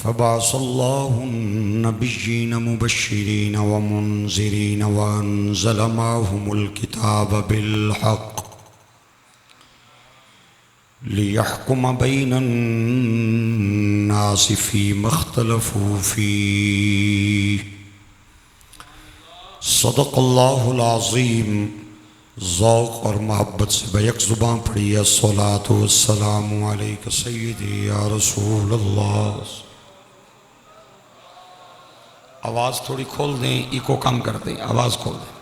فبعث الله النبيين مبشرين ومنذرين وأنزل معهم الكتاب بالحق ليحكم بين الناس فيما اختلفوا فيه صدق اللہ العظیم۔ ذوق اور محبت سے بیک زبان پڑھیے الصلاۃ والسلام علیک سیدی یا رسول اللہ۔ آواز تھوڑی کھول دیں، ایکو کم کر دیں، آواز کھول دیں۔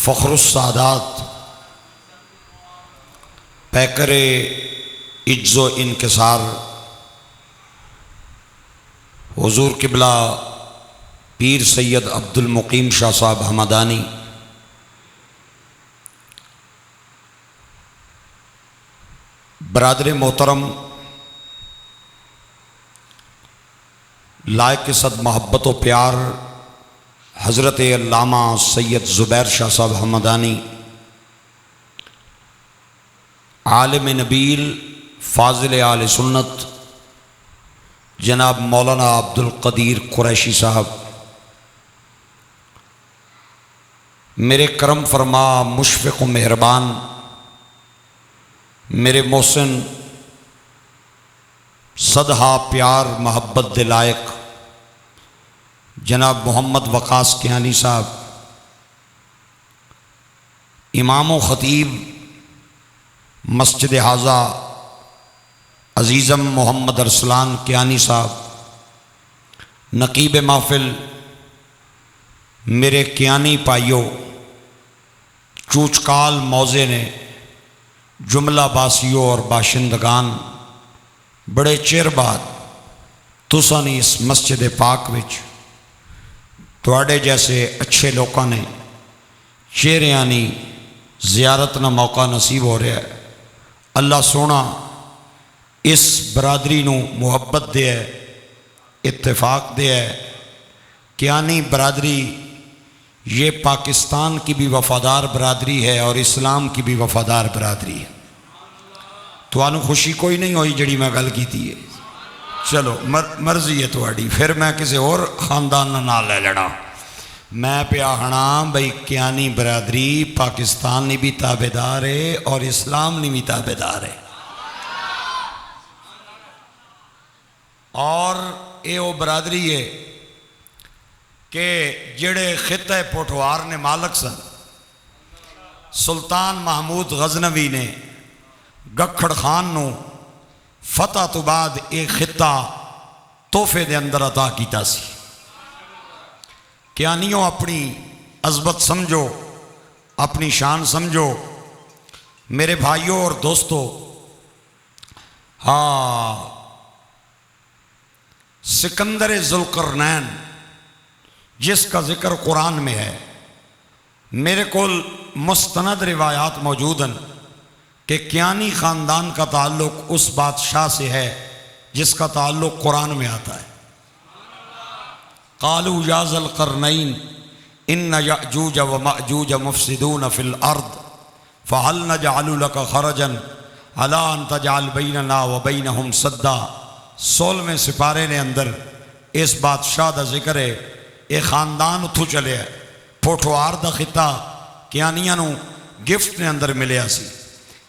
فخر السادات پیکر عجز و انکسار حضور قبلہ پیر سید عبد المقیم شاہ صاحب ہمدانی، برادر محترم، لائق صد محبت و پیار حضرت علامہ سید زبیر شاہ صاحب ہمدانی، عالم نبیل فاضل آل سنت جناب مولانا عبد القدیر قریشی صاحب، میرے کرم فرما مشفق و مہربان، میرے محسن صدہا پیار محبت دلائق جناب محمد وقاص کیانی صاحب، امام و خطیب مسجد حاضہ عزیزم محمد ارسلان کیانی صاحب، نقیب محفل میرے کیانی پائیو، چوچکال موزے نے جملہ باسیوں اور باشندگان، بڑے چیر بعد تساں نے اس مسجد پاک وچ تواڈے جیسے اچھے لوکاں نے چہریانی زیارت نہ موقع نصیب ہو رہا ہے۔ اللہ سونا اس برادری نو محبت دے ہے، اتفاق دے ہے۔ کیانی برادری یہ پاکستان کی بھی وفادار برادری ہے اور اسلام کی بھی وفادار برادری ہے۔ تو آنو خوشی کوئی نہیں ہوئی جڑی میں گل کی تھی ہے، چلو مرضی ہے تواڈی، پھر میں کسی اور خاندان نہ لے لڑا۔ میں پہ آہنا بھئی کیانی برادری پاکستان نی بھی تابعدار ہے اور اسلام نی بھی تابعدار ہے، اور اے او برادری ہے کہ جڑے خطہ پوٹھوار نے مالک سن، سلطان محمود غزنوی نے گکھڑ خان نو فتح تو بعد ایک خطہ تحفے دے اندر عطا کیتا سی۔ کیانیوں اپنی عظمت سمجھو، اپنی شان سمجھو میرے بھائیوں اور دوستو۔ سکندر ذوالقرنین جس کا ذکر قرآن میں ہے، میرے کول مستند روایات موجود ہیں کہ کیانی خاندان کا تعلق اس بادشاہ سے ہے جس کا تعلق قرآن میں آتا ہے۔ قالوا یا ذا القرنین ان یأجوج و مأجوج مفسدون فی الارض فہل نجعل لک خرجا علی ان تجعل بیننا و بینہم سدا۔ 16ویں سپارے نے اندر اس بادشاہ دا ذکر ہے۔ یہ خاندان اتھو چلے ہے، پوٹھوار دا خطہ کیانیاں نو گفٹ نے اندر ملیا سی۔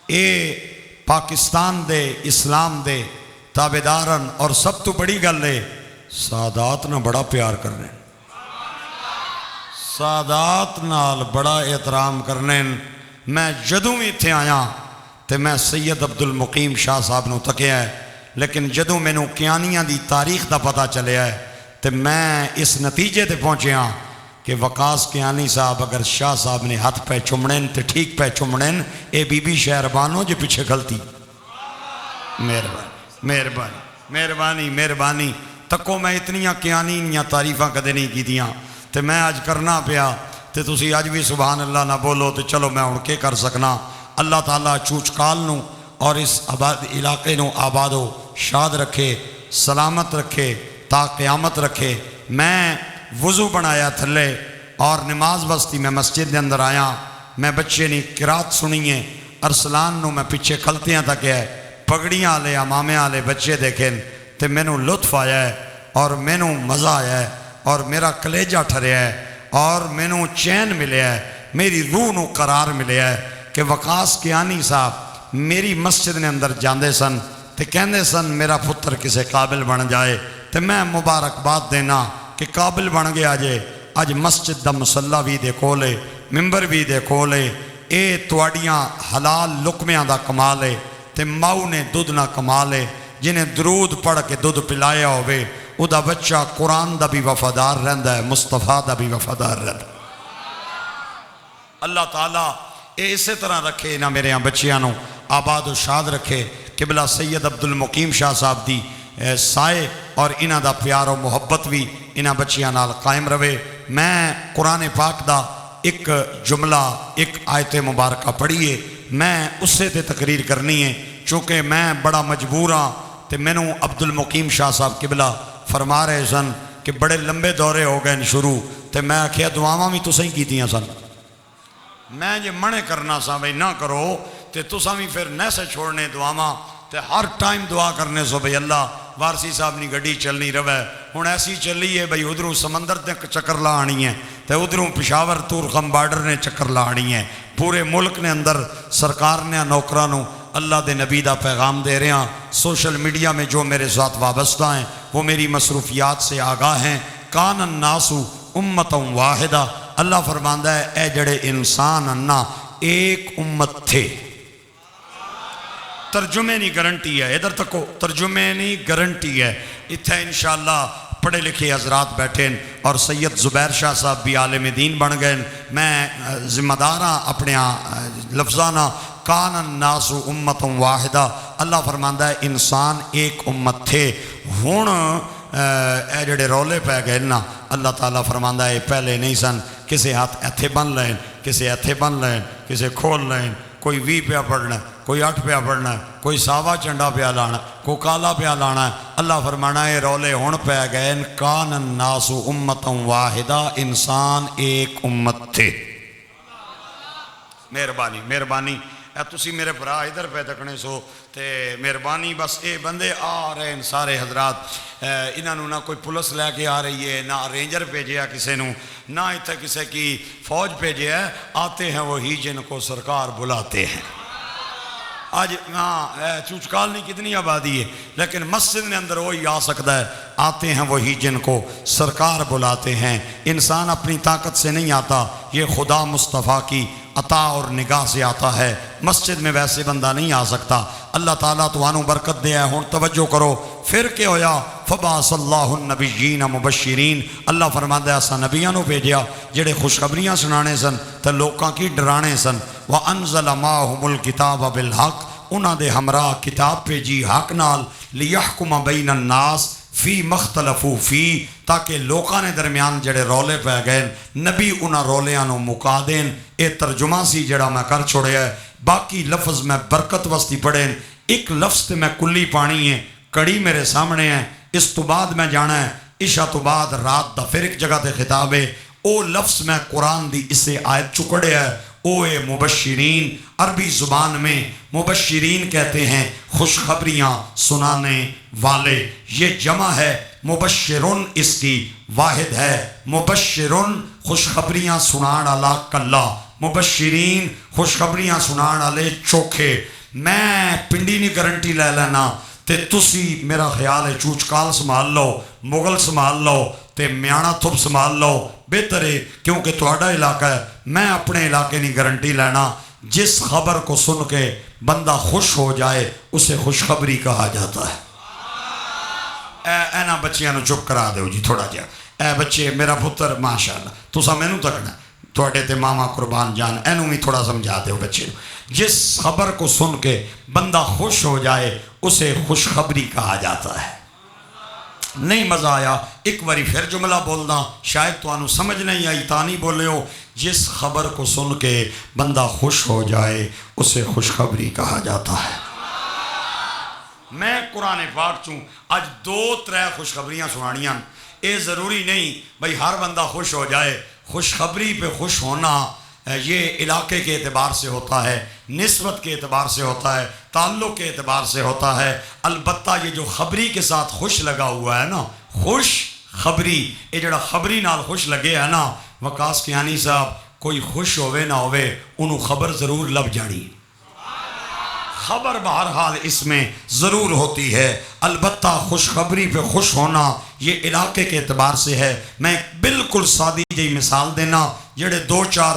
اے پاکستان دے اسلام دے تابعدارن، اور سب تو بڑی گل ہے سادات نہ بڑا پیار کرنے، سادات نال بڑا احترام کرنے۔ میں جدوں بھی اتھے آیا تے میں سید عبد المقیم شاہ صاحب نو تکیا ہے، لیکن جدوں میں نو کیانیاں دی تاریخ دا پتہ چلے ہے تے میں اس نتیجے تے پہنچے ہاں کہ وقاص کیانی صاحب اگر شاہ صاحب نے ہاتھ پہ چمڑن تے ٹھیک پہ چمڑن، اے بی بی شہربانوں جے پیچھے غلطی۔ مہربانی مہربانی مہربانی مہربانی۔ تکو میں اتنیاں کیانیاں تعریفاں کدے نہیں کی دیاں تے میں آج کرنا پیا تے تسی آج بھی سبحان اللہ نہ بولو تے چلو میں ہن کے کر سکنا۔ اللہ تعالیٰ چوچکال نو اور اس علاقے نو آباد و شاد رکھے، سلامت رکھے، تا قیامت رکھے۔ میں وضو بنایا تھلے اور نماز واسطے میں مسجد دے اندر آیا میں بچے نے قرات سنی ہے ارسلان نو میں پیچھے کھلتیاں تک ہے پگڑیاں والے امامے والے بچے دیکھیں تے مینوں لطف آیا ہے اور مینوں مزہ آیا ہے اور میرا کلیجہ ٹھریا ہے اور مینوں چین ملیا ہے میری روح نو قرار ملیا ہے کہ وقاص کیانی صاحب میری مسجد نے اندر جاندے سن تے کہندے سن میرا پتر کسے قابل بن جائے تے میں مبارکباد دینا کہ قابل بن گیا جے اج مسجد دا مصلی بھی دے کولے ممبر بھی دے کولے اے تواڈیاں حلال لقمیاں دا کمال ہے تے ماؤ نے دودھ نہ کمال ہے جنہیں درود پڑھ کے دودھ پلایا ہوئے او دا بچہ قرآن دا بھی وفادار رہندا ہے مصطفیٰ دا بھی وفادار رہندا ہے اللہ تعالیٰ اے اسی طرح رکھے نہ میرے یہاں بچیاں نو آباد و شاد رکھے قبلہ سید عبدالمقیم شاہ صاحب دی سائے اور انہ دا پیار و محبت بھی انہ بچیاں نال قائم رہے میں قرآن پاک دا ایک جملہ ایک آیت مبارکہ پڑھیے میں اس سے تے تقریر کرنی ہے چونکہ میں بڑا مجبور ہاں تے مینوں عبدالمقیم شاہ صاحب قبلہ فرما رہے سن کہ بڑے لمبے دورے ہو گئے شروع تے میں آکھیا دعاواں بھی تسیں کیتیاں سن میں جے منع کرنا سا بھئی نہ کرو تے تساں بھی پھر نہ سے چھوڑنے دعاواں تے ہر ٹائم دعا کرنے سو بھئی اللہ وارسی صاحب نی گڈی چلنی رہے ہن ایسی چلی ہے بھئی ادھروں سمندر تے چکر لا آنی ہے تے ادھروں پشاور تورخم بارڈر نے چکر لا آنی ہے پورے ملک نے اندر سرکار نے نوکرانوں اللہ دے نبی دا پیغام دے رہے ہیں سوشل میڈیا میں جو میرے ساتھ وابستہ ہیں وہ میری مصروفیات سے آگاہ ہیں کان الناس امتا واحدہ اللہ فرماندہ ہے اے جڑے انسان انا ایک امت تھے ترجمے نہیں گارنٹی ہے ادھر تکو ترجمے نہیں گارنٹی ہے اتھے انشاءاللہ پڑھے لکھے حضرات بیٹھیں اور سید زبیر شاہ صاحب بھی عالم دین بن گئے میں ذمہ داراں اپنے لفظانہ کان الناس امت واحدہ اللہ فرماندہ ہے انسان ایک امت تھے ہن اے جڑے رولے پہ گئے نا اللہ تعالیٰ فرماندہ ہے پہلے نہیں سن کسے ہاتھ ایتھے بن لین کسے ایتھے بن لین کسے کھول لین کوئی 20 پیا پڑھنا کوئی 8 پیا پڑھنا کوئی ساوا چنڈا پیا لانا کوئی کالا پیا لانا اللہ فرمانا ہے رولے ہون پہ گئے کان الناس امتا واحدہ انسان ایک امت تھے مہربانی مہربانی اے تسی میرے برا ادھر پہ تکنے سو تے مہربانی بس اے بندے آ رہے ہیں سارے حضرات انہوں نہ کوئی پولیس لے کے آ رہی ہے نہ رینجر بھیجیا کسی نو نہ اتنے کسی کی فوج بھیجیا ہے آتے ہیں وہی جن کو سرکار بلاتے ہیں آج ہاں چوچکال نہیں کتنی آبادی ہے لیکن مسجد نے اندر وہی آ سکتا ہے آتے ہیں وہی جن کو سرکار بلاتے ہیں انسان اپنی طاقت سے نہیں آتا یہ خدا مصطفیٰ کی عطا اور نگاہ سے آتا ہے مسجد میں ویسے بندہ نہیں آ سکتا اللہ تعالیٰ تو آنو برکت دے ہے ہون توجہ کرو پھر کیا ہویا فبعث اللہ النبیین مبشرین اللہ فرماندہ ہے ایسا نبیانوں بھیجیا جڑے خوشخبریاں سنانے سن تو لوکاں کی ڈرانے سن وَأَنزَلَ مَاهُمُ الْكِتَابَ بِالْحَقِّ انہاں دے ہمراہ کتاب پہ جی حق نال لِيَحْكُمَ بَيْنَ النَّاسِ فی مختلفو فی تاکہ لوکاں نے درمیان جڑے رولے پہ گئے نبی انہاں رولیاں نو مکا دین اے ترجمہ سی جڑا میں کر چھوڑے ہے باقی لفظ میں برکت وستی پڑھیں ایک لفظ تے میں کلی پانی ہے کڑی میرے سامنے ہے اس تو بعد میں جانا ہے عشاء تو بعد رات دا پھر ایک جگہ تے خطاب ہے او لفظ میں قرآن دی اسے آیت چکڑے ہے اوے مبشرین عربی زبان میں مبشرین کہتے ہیں خوشخبریاں سنانے والے یہ جمع ہے مبشرن اس کی واحد ہے مبشرن خوشخبریاں سنان والا کلا مبشرین خوشخبریاں سنان والے چوکھے میں پنڈی نہیں گارنٹی لے لینا تے تسی میرا خیال ہے چوچکال سنبھال لو مغل سنبھال لو تے میانا تھپ سنبھال لو بہتر ہے کیونکہ تہاڈا علاقہ ہے میں اپنے علاقے نہیں گارنٹی لینا جس خبر کو سن کے بندہ خوش ہو جائے اسے خوشخبری کہا جاتا ہے اے نا بچیاں نو چپ کرا دیو جی تھوڑا جا اے بچے میرا پتر ماشاءاللہ تسا مینوں تکنا تھوڑے تے ماما قربان جان اینو بھی تھوڑا سمجھا دیو بچے جس خبر کو سن کے بندہ خوش ہو جائے اسے خوشخبری کہا جاتا ہے نہیں مزہ آیا ایک باری پھر جملہ بولنا شاید تو آنو سمجھ نہیں آئی تانی بولے ہو جس خبر کو سن کے بندہ خوش ہو جائے اسے خوشخبری کہا جاتا ہے میں قرآن پاک چوں آج 2-3 خوشخبریاں سنانیاں اے ضروری نہیں بھئی ہر بندہ خوش ہو جائے خوشخبری پہ خوش ہونا یہ علاقے کے اعتبار سے ہوتا ہے، نسبت کے اعتبار سے ہوتا ہے، تعلق کے اعتبار سے ہوتا ہے۔ البتہ یہ جو خبری کے ساتھ خوش لگا ہوا ہے نا، خوش خبری، یہ جڑا خبری نال خوش لگے ہے نا، وقاص کیانی صاحب، کوئی خوش ہوئے نہ ہوئے انہوں خبر ضرور لب جانی، خبر بہرحال اس میں ضرور ہوتی ہے۔ البتہ خوشخبری پہ خوش ہونا یہ علاقے کے اعتبار سے ہے۔ میں بالکل سادی جی مثال دینا، جڑے دو چار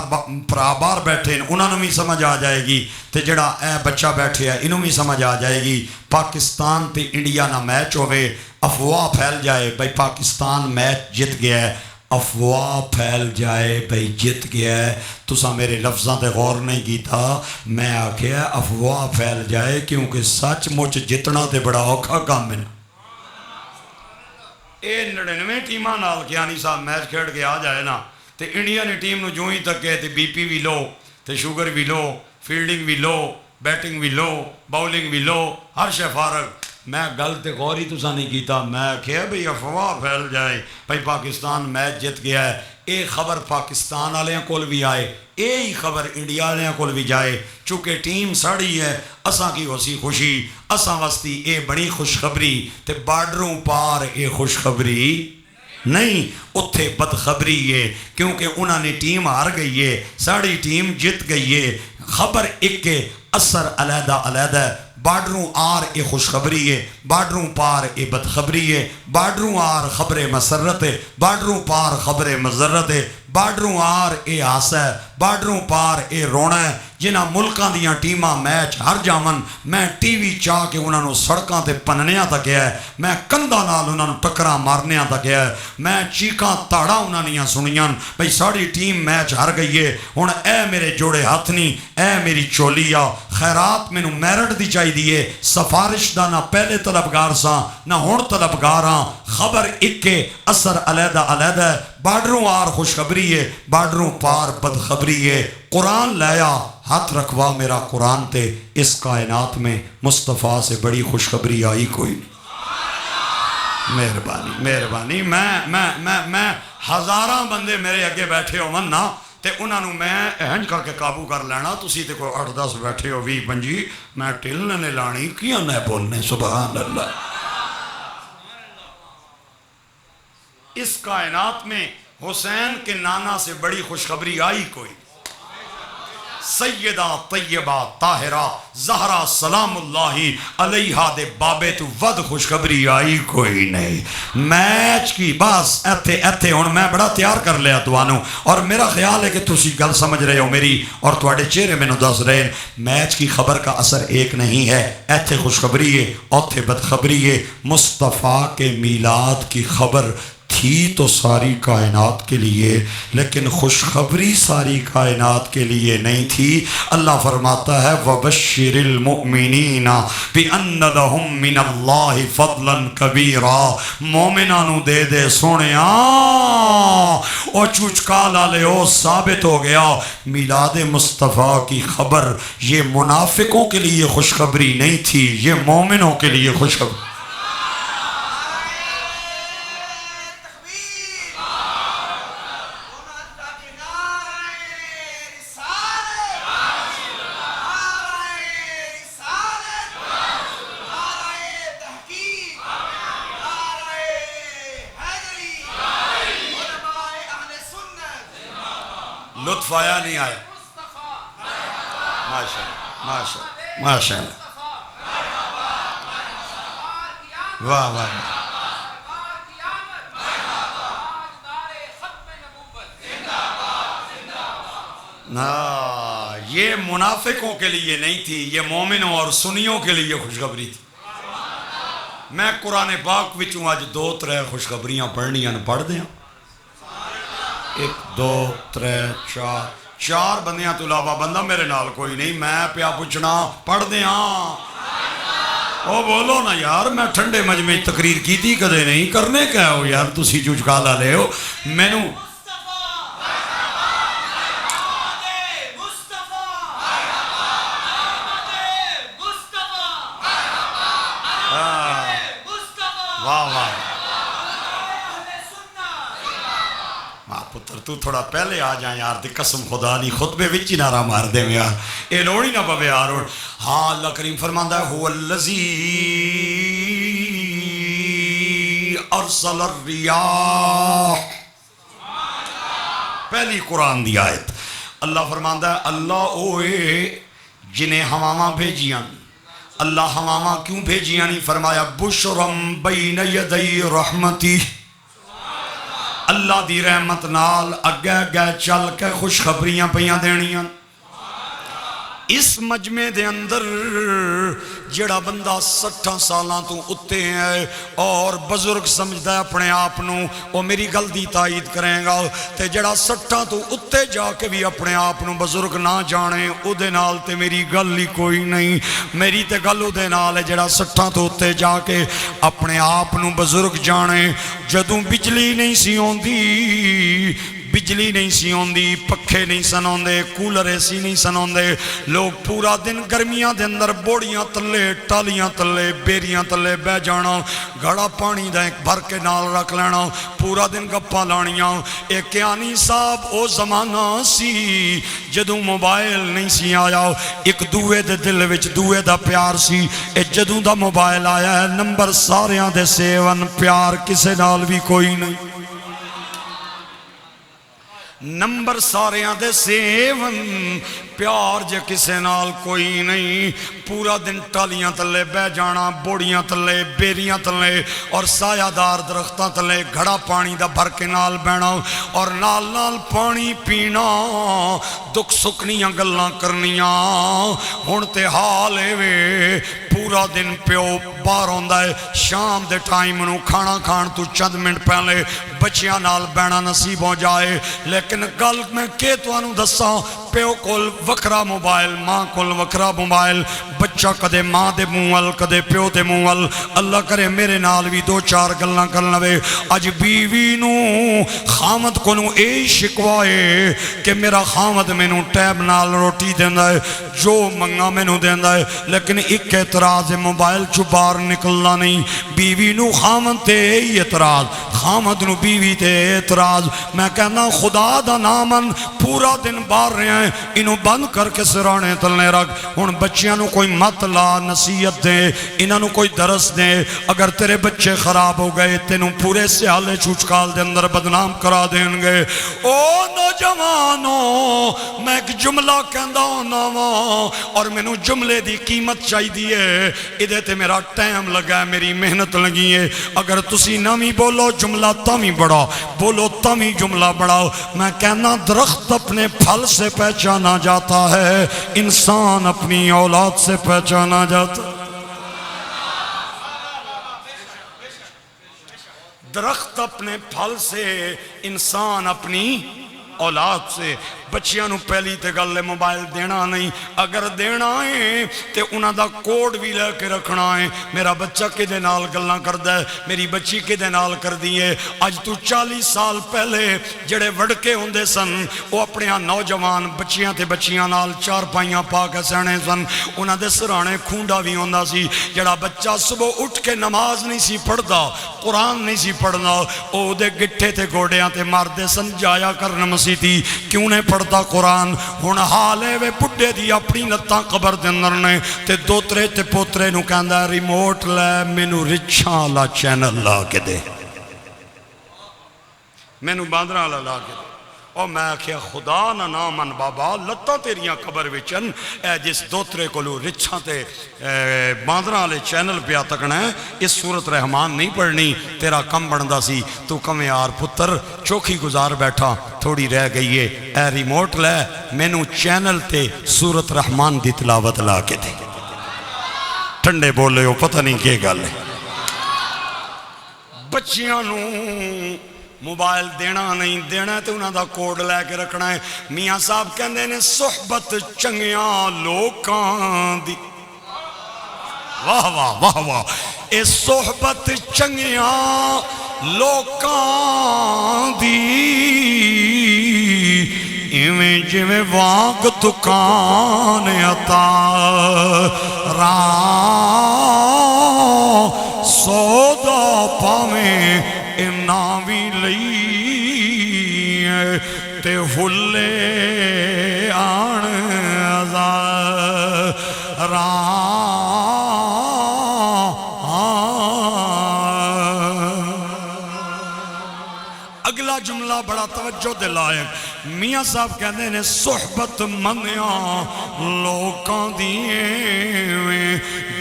پرابار بیٹھے ہیں انہوں نے بھی سمجھ آ جائے گی، تے جڑا اے بچہ بیٹھے ہے انہوں بھی سمجھ آ جائے گی۔ پاکستان تے انڈیا نہ میچ ہوئے، افواہ پھیل جائے بھئی پاکستان میچ جت گیا ہے، افواہ پھیل جائے بھئی جت گیا ہے، تسا میرے لفظاں تے غور نہیں کیتا، میں آکھیا افواہ پھیل جائے کیونکہ سچ مچ جتنا تے بڑا اوکھا کام ہے۔ اے 99 ٹیماں نال کیانی صاحب میچ کھیڑ کے آ جائے نا، تے انڈیا نے ٹیم نو جو ہی تک گئے تے بی پی بھی لو، تے شوگر بھی لو، فیلڈنگ بھی لو، بیٹنگ بھی لو، باؤلنگ بھی لو، ہر شے فارغ۔ میں گل تے غور ہی تسا نہیں کیتا، میں کہا بھئی افواہ پھیل جائے بھئی پاکستان میچ جت گیا ہے، اے خبر پاکستان والے کول بھی آئے، اے ہی خبر انڈیا والے کول بھی جائے، چونکہ ٹیم ساڑی ہے، اساں کی ہوسی خوشی، اساں وستی اے بڑی خوشخبری، تے بارڈروں پار اے خوشخبری نہیں، اتھے بدخبری ہے، کیونکہ انہوں نے ٹیم ہار گئی ہے، ساڑی ٹیم جت گئی ہے۔ خبر ایک کے اثر علیحدہ علیحدہ، بارڈروں آر اے خوشخبری ہے، بارڈروں پار اے بدخبری ہے، بارڈروں آر خبر مسرت ہے، بارڈروں پار خبر مضرت ہے، بارڈروں آر اے ہاسا ہے، بارڈروں پار اے رونا ہے۔ جنہ ملکاں دیاں ٹیماں میچ ہر جامن، میں ٹی وی چاہ کے انہوں نے سڑکاں تے پننیاں تک گیا ہے، میں کندہ نال انہوں نے ٹکراں مارنیاں تک گیا ہے، میں چیکاں تاڑا انہوں نے سنیاں بھئی ساڑی ٹیم میچ ہار گئی ہے، ہن اے میرے جوڑے ہاتھ نہیں، اے میری چولیا، خیرات میں نو میرٹ دی چاہی دیئے، سفارش دا نہ پہلے طلبگار ساں نہ ہون طلبگاراں، خبر ایک کے اثر علیحدہ علیحدہ، بارڈروں آر خوشخبری ہے، بارڈروں پار بدخبری ہے۔ قرآن لایا، ہاتھ رکھوا میرا قرآن تے، اس کائنات میں مصطفیٰ سے بڑی خوشخبری آئی کوئی نہیں۔ مہربانی مہربانی، میں ہزاراں بندے میرے اگے بیٹھے ہو من نا، تے انہوں نے میں اہنج کر کے قابو کر لینا، تسی تے کوئی 8-10 بیٹھے ہو 20-25، میں ٹلنے نے لانی کیا نہ بولنے، سبحان اللہ۔ اس کائنات میں حسین کے نانا سے بڑی خوشخبری آئی کوئی، سیدہ طیبہ طاہرہ زہرا سلام اللہ علیہا دے بابے تو ود خوشخبری آئی کوئی نہیں۔ میچ کی بس ایتھے ہن میں بڑا تیار کر لیا توانوں، اور میرا خیال ہے کہ تسی گل سمجھ رہے ہو میری، اور تواڈے چہرے میں نو دس رہے ہیں، میچ کی خبر کا اثر ایک نہیں ہے، ایتھے خوشخبری ہے اوتھے بدخبری ہے۔ مصطفیٰ کے میلاد کی خبر تھی تو ساری کائنات کے لیے، لیکن خوشخبری ساری کائنات کے لیے نہیں تھی۔ اللہ فرماتا ہے وَبَشِّرِ الْمُؤْمِنِينَ بِأَنَّ لَهُم مِّنَ اللَّهِ فَضْلًا كَبِيرًا، مومنانو دے دے سونیاں او چوچکالا لے او ثابت ہو گیا، میلاد مصطفیٰ کی خبر یہ منافقوں کے لیے خوشخبری نہیں تھی، یہ مومنوں کے لیے خوشخبری۔ لطف آیا نہیں آیا؟ ماشاءاللہ واہ واہ، یہ منافقوں کے لیے نہیں تھی، یہ مومنوں اور سنیوں کے لیے خوشخبری تھی۔ میں قرآن پاک وچوں آج 2-3 خوشخبریاں پڑھنیاں پڑھ دیاں، 1 2 3 4 بندیاں تو علاوہ بندہ میرے نال کوئی نہیں، میں پیا پوچھنا پڑھ دیاں۔ او بولو نا یار، میں ٹھنڈے مجمع تقریر کی تھی کدے نہیں، کرنے کیا ہو یار، تسی چوچکالا لے ہو مینو۔ واہ واہ، پتر تو تھوڑا پہلے آ جائیں یار دی قسم خدا نہیں خطبے وچ ہی نعرہ مار دے یار اے لوڑ ہی نہ پوے یار ہاں اللہ کریم فرماندا ہے هو الذی ارسل الریاح پہلی قرآن دی آیت اللہ فرماندا ہے اللہ اوے جنہیں ہواواں بھیجیاں اللہ ہواواں کیوں بھیجیاں نہیں فرمایا بشرم بین یدی رحمتی اللہ دی رحمت نال اگے اگے چل کے خوشخبریاں پیاں دینیاں اس مجمع دے اندر جڑا بندہ 60 سالاں تو اتے ہے اور بزرگ سمجھدا ہے اپنے آپنوں وہ میری گل دی تائید کریں گا تے جڑا 60 تو اتے جا کے بھی اپنے آپنوں بزرگ نہ جانے او دے نال تے میری گل ہی کوئی نہیں میری تے گل او دے نال ہے جڑا 60 تو اتے جا کے اپنے آپنوں بزرگ جانے جدوں بجلی نہیں سی ہوندی بجلی نہیں سی ہوندی پکھے نہیں سن ہوندے کولر ایسی نہیں سن ہوندے لوگ پورا دن گرمیاں دے اندر بوڑیاں تلے ٹالیاں تلے بیریاں تلے بہ جانا گھڑا پانی دا ایک بھر کے نال رکھ لینا پورا دن گپا لانیاں ایک کیانی صاحب او زمانہ سی جدوں موبائل نہیں سی آیا ایک دوے دے دل وچ دوے دا پیار سی اے جدوں دا موبائل آیا ہے نمبر ساریاں دے سیون پیار کسے نال بھی کوئی نہیں نمبر ساریاں دے سیون پیار جے کسے نال کوئی نہیں پورا دن ٹالیاں تلے بہ جانا بوڑیاں تلے بیریاں تلے اور سایہ دار درختاں تلے گھڑا پانی دا بھر کے نال بہنا اور نال نال پانی پینا دکھ سکنیاں گلاں کرنیاں ہن تے حال وے پورا دن پیو باہر ہوندا ہے شام دے ٹائم نو کھانا کھان تو چند منٹ پہلے بچیاں نال بہنا نصیب ہو جائے لیکن گل میں کہ توانوں دساں پیو کول وکرا موبائل ماں کول وکرا موبائل بچہ کدے ماں دے موال کدے پیو دے موال اللہ کرے میرے نال بھی دو چار گلاں کر لوے اج بیوی نو خامد کو نو اے شکوائے کہ میرا خامد میں نو ٹیب نال روٹی دیندا ہے جو منگا میں نو دیندا ہے لیکن ایک اعتراض موبائل چو باہر نکلنا نہیں بیوی نو خامد تے اعتراض خامد نو بیوی تے اعتراض میں کہنا خدا دا نامن پورا دن باہر رہے ہیں انہوں بند کر کے سرانے تلنے رکھ ان بچیاں نو کوئی مت لا نصیحت دے انہوں نو کوئی درس دے اگر تیرے بچے خراب ہو گئے تینوں پورے سیالے چوچکال دے اندر بدنام کرا دیں گے او نوجوانوں میں ایک جملہ کہندہ ہونا اور میں نو جملے دی قیمت چاہی دیئے ادھے تے میرا ٹائم لگا ہے میری محنت لگی ہے اگر تسی نامی بولو جملہ تامی بڑا بولو تامی جملہ بڑھاؤ میں کہنا درخت اپنے پھل سے پہچانا جاتا ہے انسان اپنی اولاد سے پہچانا جاتا ہے درخت اپنے پھل سے انسان اپنی اولاد سے بچیاں نو پہلی تے گل موبائل دینا نہیں اگر دینا ہے تے انہاں دا کوڈ بھی لے کے رکھنا ہے میرا بچہ کدے نال گلاں کردا ہے میری بچی کدے نال کردی ہے اج تو 40 سال پہلے جڑے وڑکے ہوندے سن وہ اپنے نوجوان بچیاں تے بچیاں نال چار پائیاں پا کے سہنے سن انہاں دے سرانے کھونڈا بھی ہوندا سی جڑا بچہ صبح اٹھ کے نماز نہیں سی پڑھدا قرآن نہیں سی پڑھنا او دے گٹھے تے گوڑیاں تے مردے سن جایا کرنا مسیح تھی کیوں نے پڑھتا قرآن ہن حالے وے بڑھے دی اپنی لتاں قبر دے اندر نے تے دوترے تے پوترے نو کہندا ریموٹ لے مینوں رچھاں لا چینل لا کے دے مینوں باندراں لا کے دے اور میں کہا خدا نہ نامن بابا لتا تیریاں قبر وچن اے جس دوترے کو لو رچھاں تے باندراں لے چینل پیا تکنا ہے اس صورت رحمان نہیں پڑھنی تیرا کم بڑھندا سی تو کم یار پتر چوکھی گزار بیٹھا تھوڑی رہ گئی ہے اے ریموٹ لے مینوں چینل تے صورت رحمان دی تلاوت لا کے دے ٹھنڈے بولے ہو پتہ نہیں کیا گل ہے بچیاں نو موبائل دینا نہیں دینا تو انہاں دا کوڈ لے کے رکھنا ہے میاں صاحب کہندے نے صحبت چنگیاں لوکاں دی واہ واہ واہ واہ اے صحبت چنگیاں لوکاں دی ایویں جویں واگ دکان عطا سودا پاویں ناوی لئی فلے آن اگلا جملہ بڑا توجہ دلائق میاں صاحب کہنے نے صحبت منیا لوکاں دیئے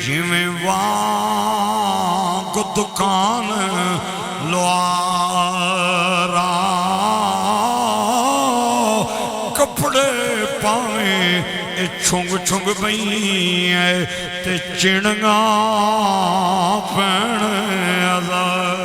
جویں وانگ دکان لوارا کپڑے پاویں چھنگ چھنگ بئیں تے چڑنگا پین آزاد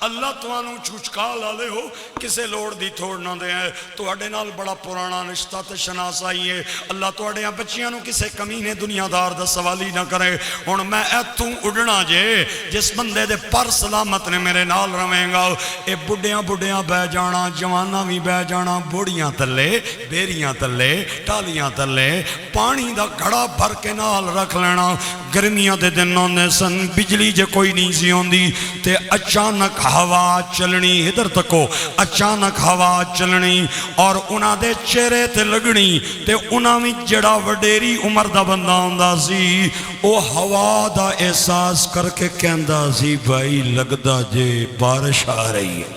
اللہ توانو چھوچکا لالے ہو کسے لوڑ دی تھوڑنا دے ہیں تو اڈے نال بڑا پرانا نشتہ تے شناس آئی ہے اللہ تو اڈے بچیاں نو کسے کمینے دنیا دار دا سوالی نہ کرے اور میں ایتوں اڑنا جے جس بندے دے پر سلامت نے میرے نال رویں گا اے بڑیاں بڑیاں بے جانا جوانا بھی بے جانا بوڑیاں تلے بیریاں تلے ٹالیاں تلے پانی دا گھڑا بھر کے نال رکھ لینا گرمیاں دے دنوں نے سن بجلی جے کوئی نہیں سی ہوندی تے اچانک ہوا چلنی ادھر تکو اچانک ہوا چلنی اور انہاں دے چہرے تے لگنی تے انہاں میں جڑا وڈیری عمر دا بندہ ہوندہ سی او ہوا دا احساس کر کے کہندہ سی بھائی لگدا جے بارش آ رہی ہے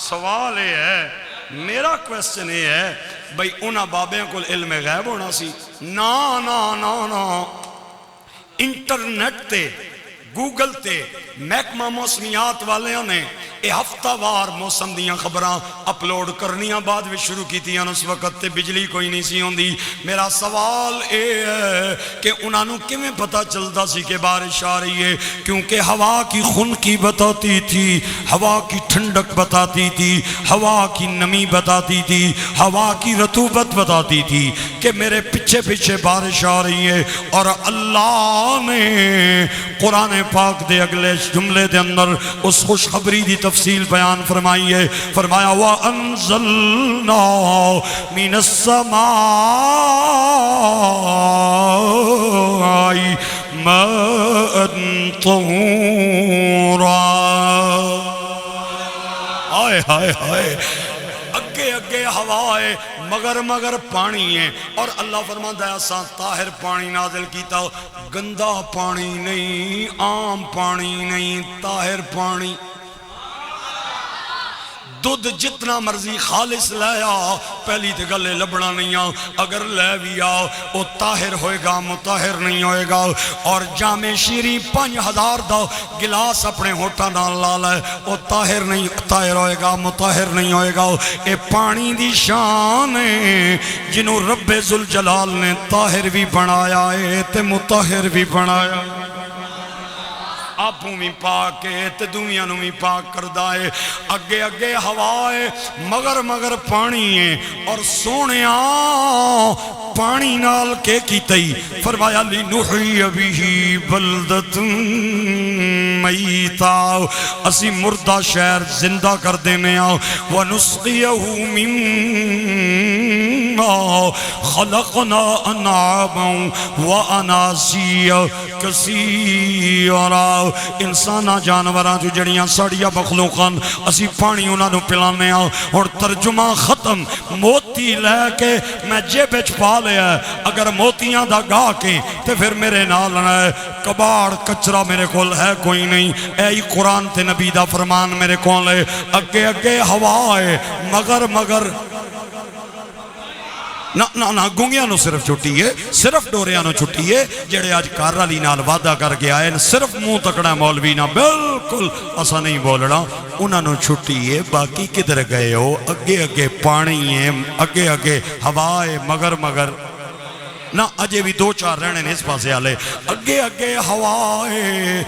سوال یہ ہے میرا کویسچن یہ ہے بھائی انہاں بابیاں کو علم غیب ہونا سی نا نا نا نا انٹرنیٹ تے گوگل تے محکمہ موسمیات والے نے اے ہفتہ وار موسم دیاں خبراں اپلوڈ کرنیاں بعد بھی شروع کی تھی اس وقت تے بجلی کوئی نہیں سی ہوندی میرا سوال اے ہے کہ انہاں نو کیویں پتہ چلتا سی کہ بارش آ رہی ہے کیونکہ ہوا کی خنکی بتاتی تھی ہوا کی ٹھنڈک بتاتی تھی ہوا کی نمی بتاتی تھی ہوا کی رطوبت بتاتی تھی کہ میرے پیچھے پیچھے بارش آ رہی ہے اور اللہ نے قرآن پاک دے اگلے جملے دے اندر اس خوشخبری دی تفصیل بیان فرمائی ہے فرمایا وَأَنزَلْنَا مِنَ السَّمَاءِ مَاءً طَهُورًا آئے ہائے ہائے اگے اگے ہوا ہے مگر پانی ہے اور اللہ فرماتا ہے اساں طاہر پانی نازل کیتا گندا پانی نہیں عام پانی نہیں طاہر پانی دودھ جتنا مرضی خالص لے آ پہلی تے گلے لبنا نہیں آ اگر لے بھی آ وہ طاہر ہوئے گا مطاہر نہیں ہوئے گا اور جامع شیری 5000 دا گلاس اپنے ہوٹا نال لالا ہے وہ طاہر نہیں طاہر ہوئے گا مطاہر نہیں ہوئے گا اے پانی دی شان ہے جنہوں رب ذوالجلال نے طاہر بھی بنایا ہے تے مطاہر بھی بنایا آپوں بھی پاک ہے تے دنیانوں بھی پاک کردہ ہے اگے اگے ہوا ہے مگر پانی ہے اور سونیا پانی نال کے کیتئی فرمایا لِنُحْيَ بِهِ بَلْدَةٌ مَيْتًا اسی مردہ شہر زندہ کر دینے آؤ وَنُسْقِيَهُ مِمَّا خَلَقْنَا أَنْعَامًا وَأَنَاسِيَّ كَثِيرًا انسانہ جانوراں جو جڑیاں ساڑیاں مخلوقاں اسی پانی انہاں نو پلانے آؤ اور ترجمہ ختم موتی لے کے میں جیبچ پا لیا ہے اگر موتیاں دا گا کے تے پھر میرے نال ہے کباڑ کچرا میرے کول ہے کوئی نہیں اے قرآن تے نبی دا فرمان میرے کول ہے اگے اگے ہوا ہے مگر نہ گونگیاں نو صرف چھٹی ہے صرف ڈوریاں نو چھٹی ہے جڑے آج کاررالی نال وعدہ کر کے آئے صرف منہ تکڑا مولوی نہ بالکل ایسا نہیں بولنا انہاں نو چھٹی ہے باقی کدھر گئے ہو اگے اگے پانی ہے اگے اگے ہوا ہے مگر نہ اجے بھی 2-4 رہنے نے اس پاسے آلے اگے اگے ہوا ہے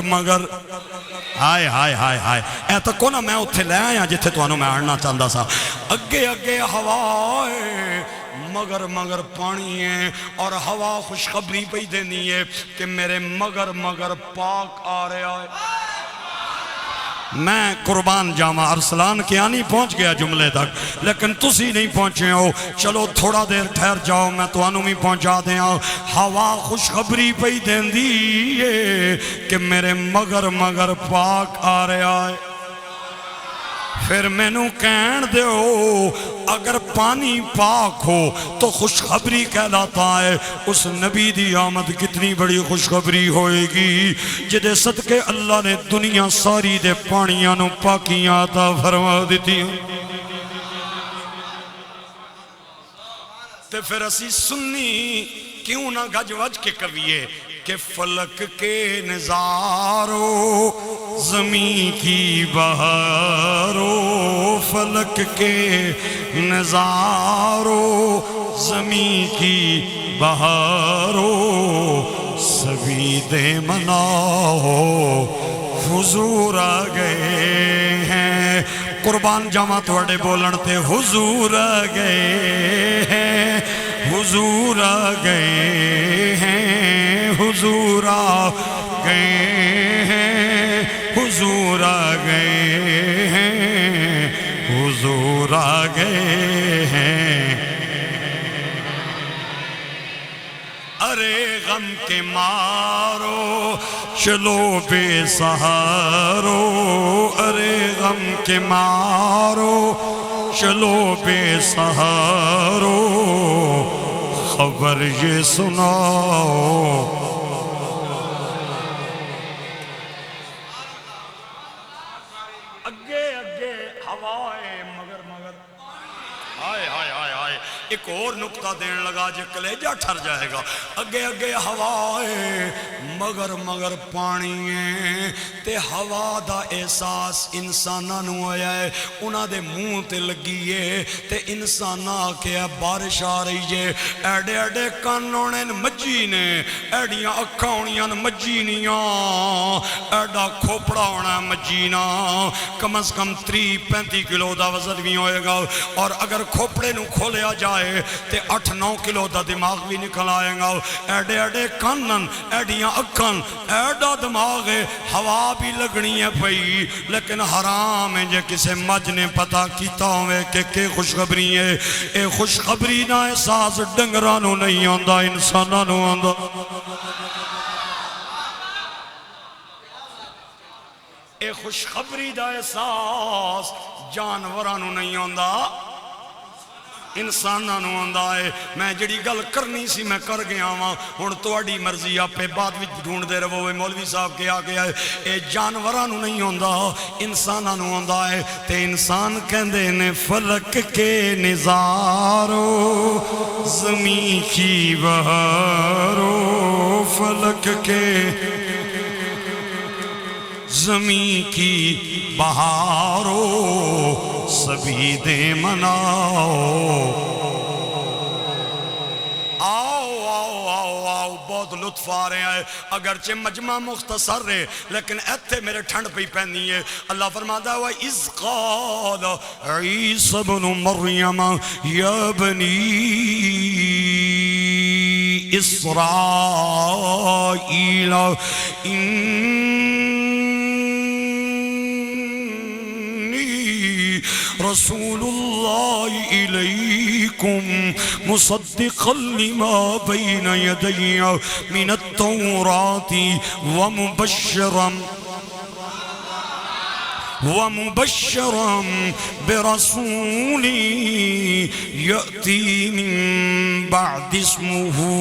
مگر ہائے ہائے ہائے ہائے اے تکو نا میں اتھے لے آیا جتھے تو انہوں میں آڑنا چاندہ سا اگے اگے ہوا ہے مگر پانی ہے اور ہوا خوشخبری پہ دینی ہے کہ میرے مگر پاک آ رہے آئے میں قربان جاواں ارسلان کیا نہیں پہنچ گیا جملے تک لیکن تسی نہیں پہنچے ہو چلو تھوڑا دیر ٹھہر جاؤ میں تو انہوں بھی پہنچا دیں ہوا خوشخبری پئی دین دیئے کہ میرے مگر پاک آ رہا ہے پھر میں نو کہن دیو اگر پانی پاک ہو تو خوشخبری کہلاتا ہے اس نبی دی آمد کتنی بڑی خوشخبری ہوئے گی جدے صدقے اللہ نے دنیا ساری دے پانیاں نو پاکیاں عطا فرما دیتی تے پھر اسی سنی کیوں نہ گج وج کے کبھیے کہ فلک کے نظارو زمین کی بہارو فلک کے نظارو زمین کی بہارو سبھی دے مناؤ حضور آ گئے ہیں قربان جاواں تھوڑے بولن تے حضور آ گئے ہیں حضور آ گئے ہیں حضور آ گئے ہیں حضور آ گئے ہیں حضور آ گئے ہیں ارے غم کے مارو چلو بے سہارو ارے غم کے مارو چلو بے سہارو خبر یہ سناؤ اگے اگے ہوائے مگر آئے آئے آئے آئے ایک اور نکتہ دین لگا جے کلیجہ ٹھر جائے گا اگے اگے ہوائے مگر پانیے تے ہوا دا احساس انسانہ نو آیا ہے انہاں دے منہ تے لگیے تے انسانہ آکے بارش آ رہی ہے ایڈے ایڈے کانونے مجی نے ایڈیاں اکھاؤنیاں مجینیاں ایڈا کھوپڑا ہونا مجینہ کم از کم 30-35 کلو دا وزن بھی ہوئے گا اور اگر کھوپڑے نو کھولیا جائے تے 8-9 کلو دا دماغ بھی نکل آئے گا ایڈے ایڈے کانن ایڈیاں اکھن ایڈا دماغ ہے ہوا بھی لگنی ہے پئی لیکن حرام ہے جے کسے مجھ نے پتا کیتا ہوئے کہ خوشخبری ہے اے خوشخبری نہ احساس ڈنگرانو نہیں آندہ انسانانو آندہ اے خوشخبری دا احساس جانورانو نہیں آندہ انسانانو آندہ ہے میں جڑی گل کرنی سی میں کر گیا ہوں ہن تواڈی مرضی آپے بعد وچ ڈھونڈ دے رہو مولوی صاحب کے آگے آئے اے جانورانو نہیں آندہ انسانانو آندہ ہے تے انسان کہندے نے فلک کے نظارو زمین کی بہارو فلک کے زمین کی بہارو سبھی دے مناؤ آؤ بہت لطف آ رہے ہیں اگرچہ مجمع مختصر رہے لیکن ایتھے میرے ٹھنڈ پہ پہنی ہے اللہ فرماتا ہے وَإِذْ قَالَ عِيسَى بْنُ مَرْيَمَ يَا بَنِي إِسْرَائِيلَ رسول اللہ الیکم مصدقا لما بین یدی من التوراۃ ومبشرا برسول یأتی من بعد اسمہ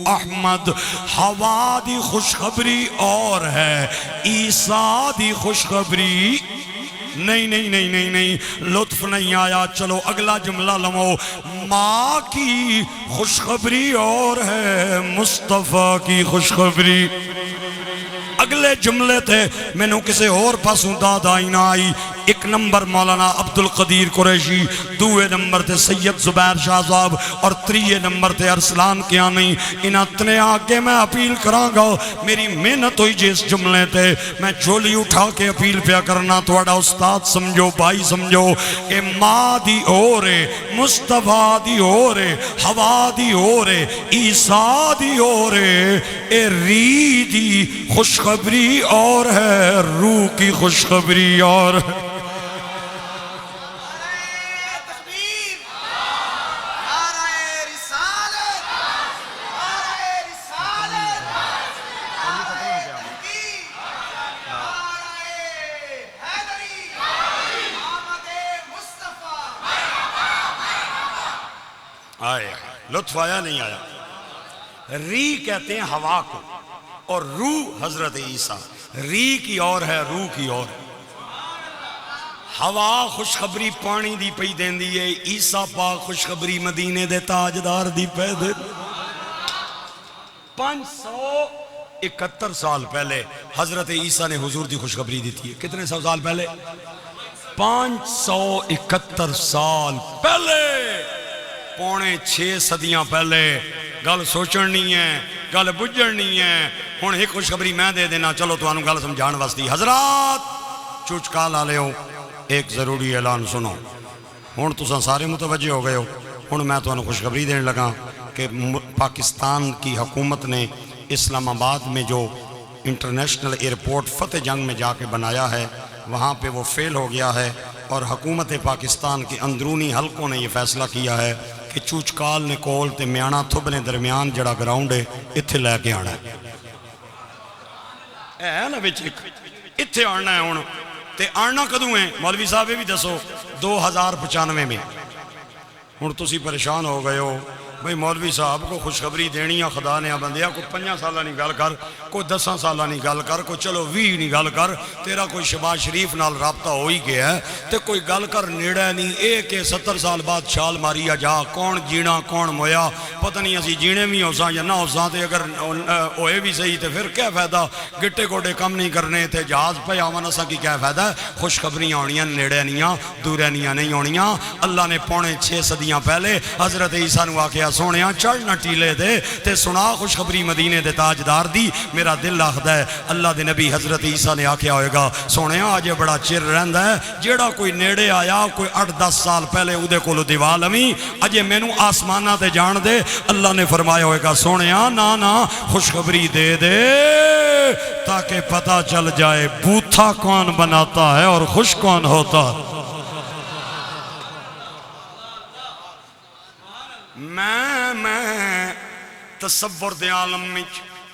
احمد ہوا دی خوشخبری اور ہے عیسیٰ دی خوشخبری نہیں لطف نہیں آیا چلو اگلا جملہ لمو ماں کی خوشخبری اور ہے مصطفیٰ کی خوشخبری اگلے جملے تھے میں نے کسے اور پاسوں داد آئی نہ آئی ایک نمبر مولانا عبد القدیر قریشی، دوے نمبر تے سید زبیر شاہ صاحب اور تریے نمبر تے ارسلان کیانی۔ انہاں تنے آگے میں اپیل کراں گا، میری محنت ہوئی جس جملے تے میں جھولی اٹھا کے اپیل پیا کرنا، تواڈا استاد سمجھو، بھائی سمجھو، اے ماں دی اور ہے، مصطفیٰ دی اور ہے، ہوا دی اور ہے، عیسیٰ دی اور ہے، اے ری دی خوشخبری اور ہے، روح کی خوشخبری اور ہے۔ آئے لطف آیا نہیں آیا؟ ری کہتے ہیں ہوا کو، اور روح حضرت عیسیٰ۔ ری کی اور ہے، روح کی اور ہے۔ ہوا خوشخبری پانی دی پئی دین دی ہے، عیسیٰ پاک خوشخبری مدینے دے تاجدار دی پہ دے۔ 571 سال پہلے حضرت عیسیٰ نے حضور دی خوشخبری دیتی ہے۔ کتنے سال پہلے؟ 571 سال پہلے، پونے 6 صدیاں پہلے۔ گل سوچن نہیں ہے، گل بجھن نہیں ہے۔ ہن ایک خوشخبری میں دے دینا، چلو تو انہوں گل سمجھان واسطی۔ حضرات چوچکا لا لے ہو، ایک ضروری اعلان سنو۔ ہن تساں سارے متوجہ ہو گئے ہو۔ ہن میں تو انہوں خوشخبری دینے لگا کہ پاکستان کی حکومت نے اسلام آباد میں جو انٹرنیشنل ایئرپورٹ فتح جنگ میں جا کے بنایا ہے، وہاں پہ وہ فیل ہو گیا ہے، اور حکومت پاکستان کے اندرونی حلقوں نے یہ فیصلہ کیا ہے کہ چوچکال نے کول تے میانا تھب نے درمیان جڑا گراؤنڈ ہے اتھے لے کے آنا ہے نا بچ اتھے آنا ہے ہن تے آنا کدوں ہے مولوی صاحب بھی دسو 2095 میں ہن تسی پریشان ہو گئے ہو بھئی مولوی صاحب کو خوشخبری دینی ہے خدا نے بندیا کوئی 5 سالہ نہیں گل کر کوئی 10 سالہ نہیں گل کر کوئی چلو 20 نہیں گل کر تیرا کوئی شباز شریف نال رابطہ ہو ہی گیا ہے تے کوئی گل کر نیڑے نہیں ایک 70 سال بعد چھال ماری جا کون جینا کون مویا پتہ نہیں اسی جینے بھی ہو ساں یا نہ ہو ساں تے اگر ہوئے بھی صحیح تے پھر کیا فائدہ گٹے گوڑے کم نہیں کرنے تے جہاز پہ آوانا سا کی کیا فائدہ خوشخبریاں ہونیاں نیڑے نہیں ہونیاں اللہ نے پونے 6 صدیاں پہلے حضرت عیسیٰ نو آکھیا سونیاں چڑھنا ٹیلے دے تے سنا خوشخبری مدینے دے تاجدار دی میرا دل آخدا ہے اللہ دے نبی حضرت عیسیٰ نے آکھیا ہوئے گا سونیاں آج بڑا چر رہندا ہے جیڑا کوئی نیڑے آیا کوئی 8-10 سال پہلے اودے کولو دیوال امی اجے مینوں آسمانہ تے جان دے اللہ نے فرمایا ہوئے گا سونیاں نا خوشخبری دے دے تاکہ پتہ چل جائے بوتھا کون بناتا ہے اور خوش کون ہوتا ہے میں تصور دے عالم میں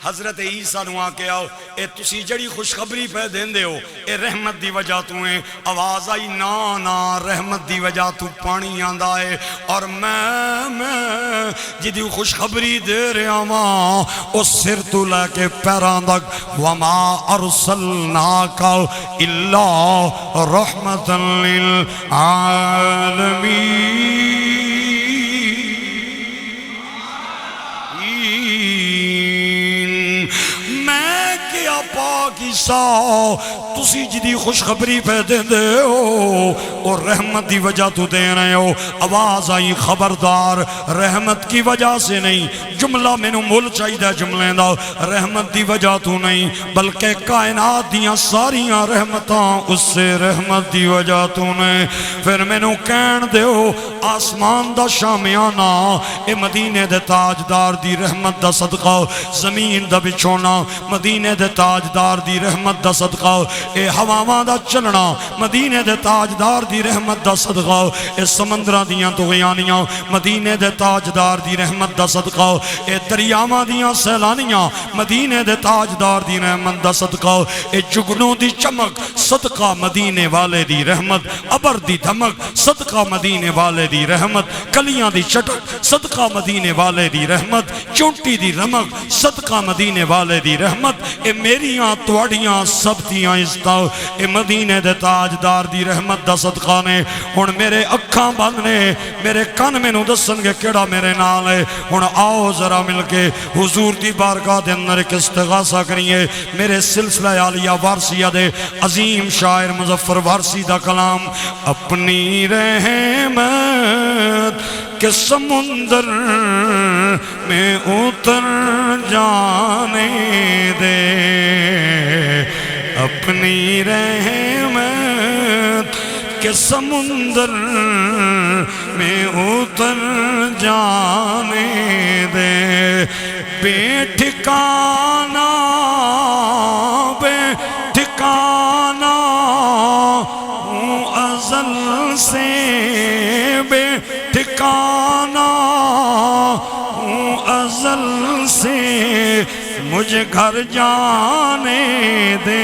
حضرت عیسیٰ نو آکے آؤ اے تسی جڑی خوشخبری پہ دین دے ہو اے رحمت دی وجہ تو ہیں آواز آئی نا رحمت دی وجہ تو پانی آندہ ہے اور میں جدی خوشخبری دے رہا ماں اس سر تو لے کے پیران تک وما ارسلناکا الا رحمت للعالمین تسی جدی خوشخبری پہ دیں دے ہو اور رحمت دی وجہ تو دے رہے ہو آواز آئی خبردار رحمت کی وجہ سے نہیں جملہ میں نو مول چاہی دا جملے دا رحمت دی وجہ تو نہیں بلکہ کائنات دیاں ساریاں رحمتاں اس سے رحمت دی وجہ تو نہیں پھر میں نو کہن دے ہو آسمان دا شامیانہ اے مدینے دے تاجدار دی رحمت دا صدقہ زمین دا بچھونا مدینے دے تاجدار دی رحمت دا صدقہ اے ہواواں دا چلنا مدینے دے تاجدار دی رحمت دا صدقہ اے سمندرہ دیاں طغیانیاں مدینے دے تاجدار دی رحمت دا صدقہ اے دریاواں دیاں سیلانیاں مدینے دے تاجدار دی رحمت دا صدقہ اے جگنوں دی چمک صدقہ مدینے والے دی رحمت ابر دی دھمک صدقہ مدینے والے دی رحمت کلیاں دی چٹک صدقہ مدینے والے دی رحمت چونٹی دی رمک صدقہ مدینے والے دی رحمت اے میریاں توڑیاں سب دیاں عزتاں اے مدینے دے تاجدار دی رحمت دا صدقہ صدقہ نے ہن میرے اکھاں بند نے میرے کن مینوں دسن گے کیڑا میرے نال ہے ہن آؤ ذرا مل کے حضور دی بارگاہ دے اندر ایک استغاثہ کریے میرے سلسلہ عالیہ وارثیہ دے عظیم شاعر مظفر وارثی دا کلام اپنی رحمت کہ سمندر میں اتر جانے دے اپنی رحمت کہ سمندر میں اتر جانے دے بے ٹھکانہ ہوں ازل سے بے ٹھکانہ ہوں ازل سے مجھے گھر جانے دے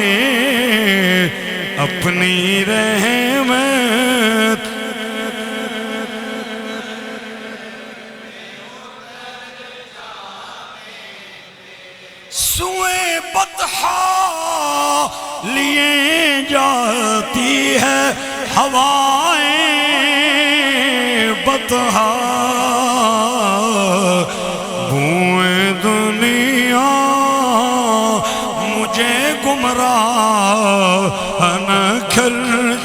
اپنی رحمت سوئے بطحا لیے جاتی ہے ہوائیں بطحا بوئے دنیا مجھے گمراہ نہ کر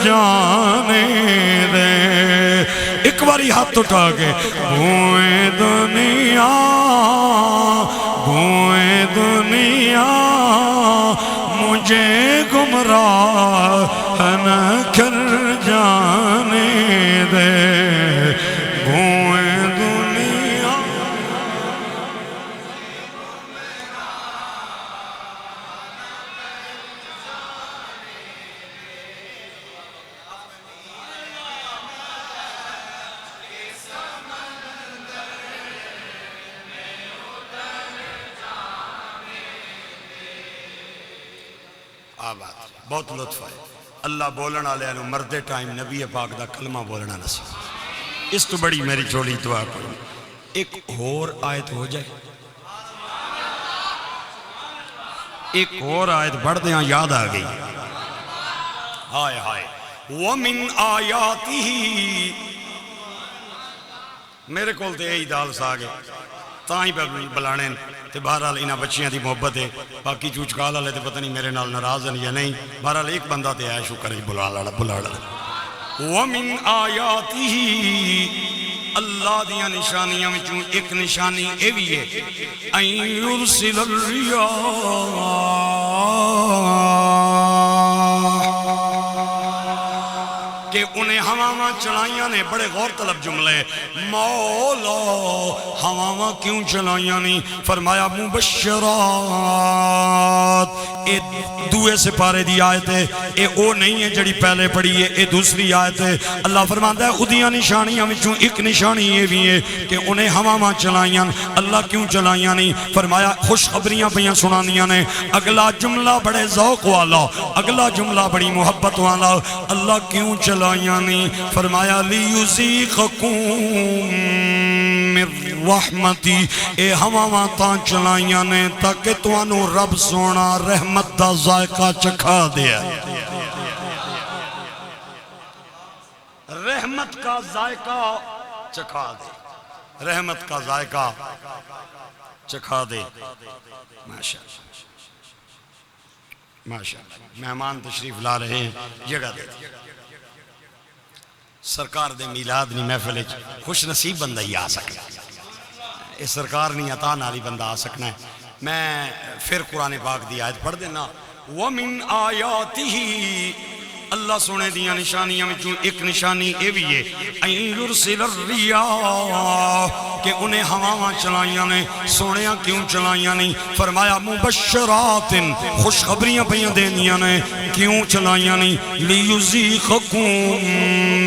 جانے دے ایک باری ہاتھ اٹھا کے بوئے دنیا مجھے گمراہ نہ کر جانے دے بوئے دنیا بہت لطف ہے اللہ بولن آلے انہوں مردے ٹائم نبی پاک دا کلمہ بولنا نصیب اس تو بڑی میری چھوڑی دعا کروں ایک اور آیت ہو جائے ایک اور آیت بڑھ دیاں یاد آ گئی ہائے ہائے وَمِنْ آیَاتِهِ میرے کول تے یہی دال ساگے تاں ہی بلانے تے بہرحال انہاں بچیاں دی محبت ہے باقی چوچکال والے تے پتہ نہیں میرے نال ناراض ہیں یا نہیں بہرحال ایک بندہ تے ہے شکر ہے بلا لڑا وَمِنْ آیَاتِهِ اللہ دیاں نشانیاں میں چون ایک نشانی اے بھی ہے اَن يُرْسِلَ الرِّيَاحَ کہ انہیں ہواواں چلائیاں نے بڑے غور طلب جملے مولا ہواواں کیوں چلائیاں نہیں فرمایا مبشرات اے دوے سپارے دی آیت ہے اے او نہیں ہے جڑی پہلے پڑھی ہے اے دوسری آیت ہے اللہ فرماتا ہے خودیاں نشانیاں میں چون ایک نشانی یہ بھی ہے کہ انہیں ہواواں چلائیاں اللہ کیوں چلائیاں نہیں فرمایا خوشخبریاں پہیاں سنانیاں نے اگلا جملہ بڑے ذوق والا اگلا جملہ بڑی محبت والا اللہ کیوں چلائیاں نہیں فرمایا لیُزِیقَکُم من رحمتی اے ہواواں تاں چلائیاں نے تاکہ توانو رب سونا رحمت دا ذائقہ چکھا دیا رحمت کا ذائقہ چکھا دے رحمت کا ذائقہ چکھا دے ماشاءاللہ ماشاءاللہ مہمان تشریف لا رہے ہیں جگہ دے سرکار دے میلاد نہیں محفل خوش نصیب بندہ ہی آ سکنا اس سرکار نہیں عطا نالی بندہ آ سکنا ہے میں پھر قرآن پاک دی آیت پڑھ دینا وَمِنْ آیَاتِهِ اللہ سونے دیاں نشانیاں میں چون ایک نشانی اے بھی ہے اَن يُرْسِلَ الرِّيَاحَ کہ انہیں ہواواں چلائیاں نے سونیاں کیوں چلائیاں نہیں فرمایا مبشرات خوشخبریاں پہیاں دینیاں نے کیوں چلائیاں نہیں لیُزِیقَکُم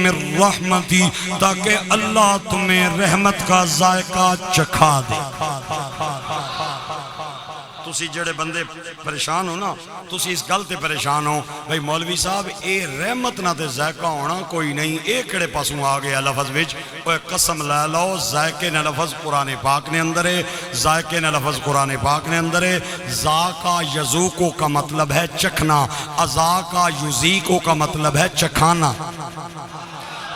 من رحمتی تاکہ اللہ تمہیں رحمت کا ذائقہ چکھا دے تو تسی جڑے بندے پریشان ہو نا، تسی اس گل تے پریشان ہو بھئی مولوی صاحب اے رحمت نہ تے ذائقہ ہونا کوئی نہیں، اے کڑے پاسوں آ گیا لفظ وچ، اوے قسم لے لو ذائقے نہ لفظ قرآن پاک نے اندر ہے، ذائقے نہ لفظ قرآن پاک نے اندر ہے۔ ذاقہ یذوقو کا مطلب ہے چکھنا، اذاقہ یذیقو کا مطلب ہے چکھانا۔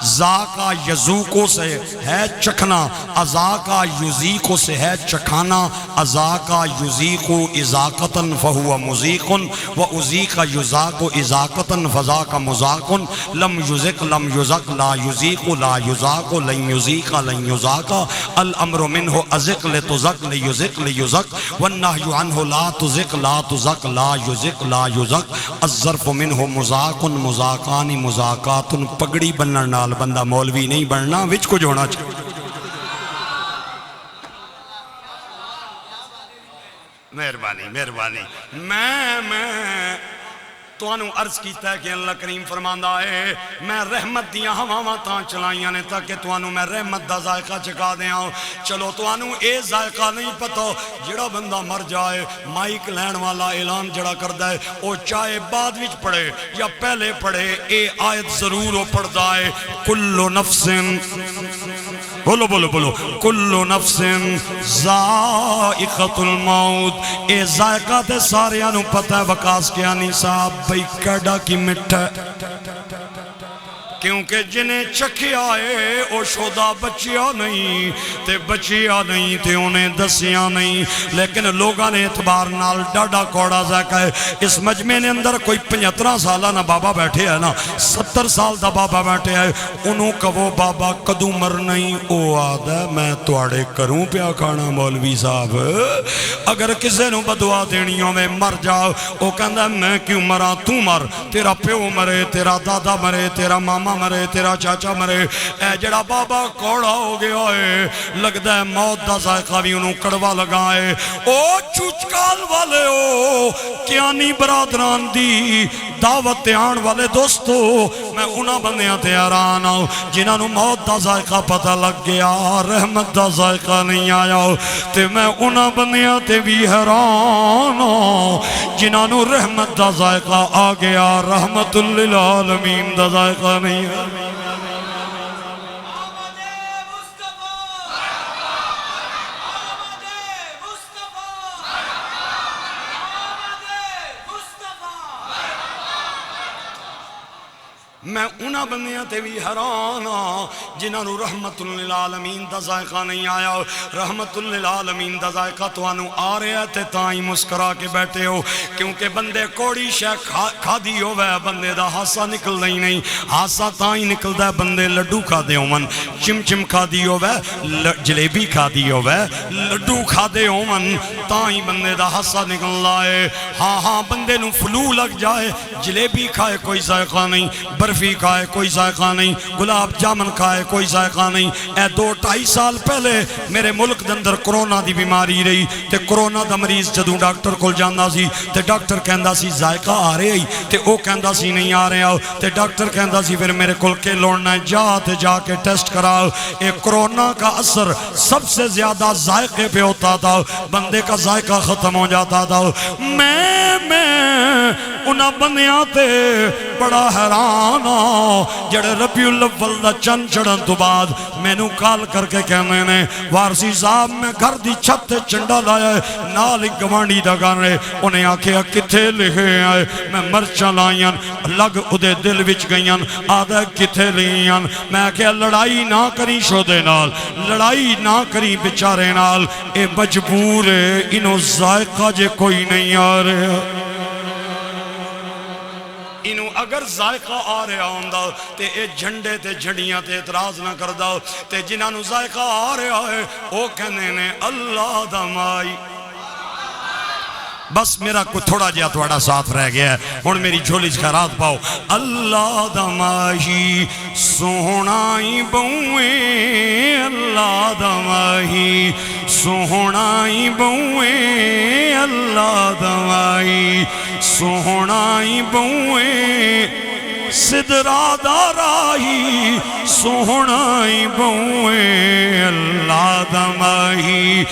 ذاقہ یذوقو سے ہے چکھنا، اذاقہ یذیقو سے ہے چکھانا، اذاقہ یذیقو اذاقتاً فہو مذیقن و اذیق یذاق اذاقتاً فذاق مذاقن لم یذق لم یذق لا یذیق لا یذاق لن یذیق لن یذاق الامر منہ ازق لتذق لیذق لیذق والنہی عنہ لا تذق لا تذق لا یذق لا یذق الظرف منہ مذاق مذاقان مذاقات۔ پگڑی بنن نال بندہ مولوی نہیں بننا، وچ کچھ ہونا چاہیے۔ مہربانی مہربانی۔ میں تو انہوں عرض کیتا ہے کہ اللہ کریم فرماندہ ہے میں رحمت دیاں ہواں تاں چلائیاں نے تاکہ تو انہوں میں رحمت دا ذائقہ چکا دیاں۔ چلو تو انہوں اے ذائقہ نہیں پتا، جڑا بندہ مر جائے مائک لین والا اعلان جڑا کردہ ہے او چاہے بعد وچ پڑھے یا پہلے پڑھے اے آیت ضرور ہو پڑھ دائے کل نفس بولو بولو بولو کل نفس ذائقۃ الموت۔ اے ذائقہ تے سارے انہوں پتہ ہے وقاص کیا نہیں صاحب بھئی کیڈا کی مٹھا کیونکہ جنہیں چکھیا ہے او شودہ بچیا نہیں تے بچیا نہیں تے انہیں دسیا نہیں، لیکن لوگاں نے اعتبار نال ڈاڈا کوڑا ذائقہ ہے۔ اس مجمع نے اندر کوئی 75 سالہ نہ بابا بیٹھے ہے نا 70 سال دا بابا بیٹھے ہے، انہوں کا وہ بابا کدوں مر نہیں او آدھا میں توڑے کروں پیا کھانا مولوی صاحب۔ اگر کسے نو بدعا دینیوں میں مر جاؤ او کہندہ میں کیوں مرا تو مر، تیرا پیو مرے تیرا دادا مرے تیرا ماما مرے تیرا چاچا مرے، اے جڑا بابا کوڑا ہو گیا ہے لگتا ہے موت دا ذائقہ بھی انہوں کڑوا لگا ہے۔ او چوچکال والے ہو کیانی برادران دی دعوت آن والے دوستو، میں انہاں بندیاں تے حیران آؤں جنہاں نو موت دا ذائقہ پتہ لگ گیا رحمت دا ذائقہ نہیں آیا، تے میں انہاں بندیاں تے بھی حیران آؤں جنہاں نو رحمت دا ذائقہ آ گیا رحمت للعالمین دا ذائقہ نہیں۔ میں انہاں بندیاں تے بھی حیران ہاں جنہاں نو رحمت للعالمین دا ذائقہ نہیں آیا۔ رحمت للعالمین دا ذائقہ تو انہوں آ رہے ہیں تے تائیں مسکرا کے بیٹھے ہو، کیونکہ بندے کوڑی شے کھا دی ہو وے بندے دا ہاسا نکل نہیں، ہاسا تائیں نکل دا بندے لڈو کھا دے ہو من، چم چم کھا دی ہو وے جلیبی کھا دی ہو وے لڈو کھا دے ہو من تائیں بندے دا ہاسا نکل لائے۔ ہاں بندے نو فلو لگ جائے جلیبی کھائے کوئی ذائقہ نہیں، برفی کھائے کوئی ذائقہ نہیں، گلاب جامن کھائے کوئی ذائقہ نہیں۔ اے 2-2.5 سال پہلے میرے ملک دندر کرونا دی بیماری رہی تے کرونا دا مریض جدوں ڈاکٹر کول جاندہ سی تے ڈاکٹر کہندہ سی ذائقہ آ رہے ہی تے او کہندہ سی نہیں آ رہے آؤ تے ڈاکٹر کہندہ سی پھر میرے کل کے لوڑنا ہے جا کے ٹیسٹ کراؤ۔ اے کرونا کا اثر سب سے زیادہ ذائقے پہ ہوتا تھا، بندے کا ذائقہ ختم ہو جاتا تھا۔ میں انہاں بندیاں تے بڑا حیران جڑے ربیع الاول دا چند چڑھن تو بعد میں نو کال کر کے کہنے نے وارسی صاحب میں گھر دی چھت تے چنڈا لایا ہے نال ایک گوانڈی دا گانے انہیں آکھیا کتھے لکھے آئے میں مرچاں لائیاں لگ ادھے دل وچ گئیاں آدھا کتھے لیاں میں آکھیا لڑائی نہ کری شودے نال لڑائی نہ کری بچارے نال اے مجبور ہے انہوں ذائقہ جے کوئی نہیں آ رہے انہوں اگر ذائقہ آ رہا ہوندہ تے اے جھنڈے تے جھڑیاں تے اعتراض نہ کردہ تے جنہاں نو ذائقہ آ رہا ہے وہ کہنے نے اللہ دا مائی بس میرا کوئی تھوڑا جیا تھوڑا ساتھ رہ گیا ہے اور میری جھولی خیرات پاؤ اللہ دا ماہی سونائی بوئے اللہ دا ماہی سونائی بوئے اللہ دا ماہی سونائی بوئے صدرہ دارائی سونائی بوئے اللہ دا ماہی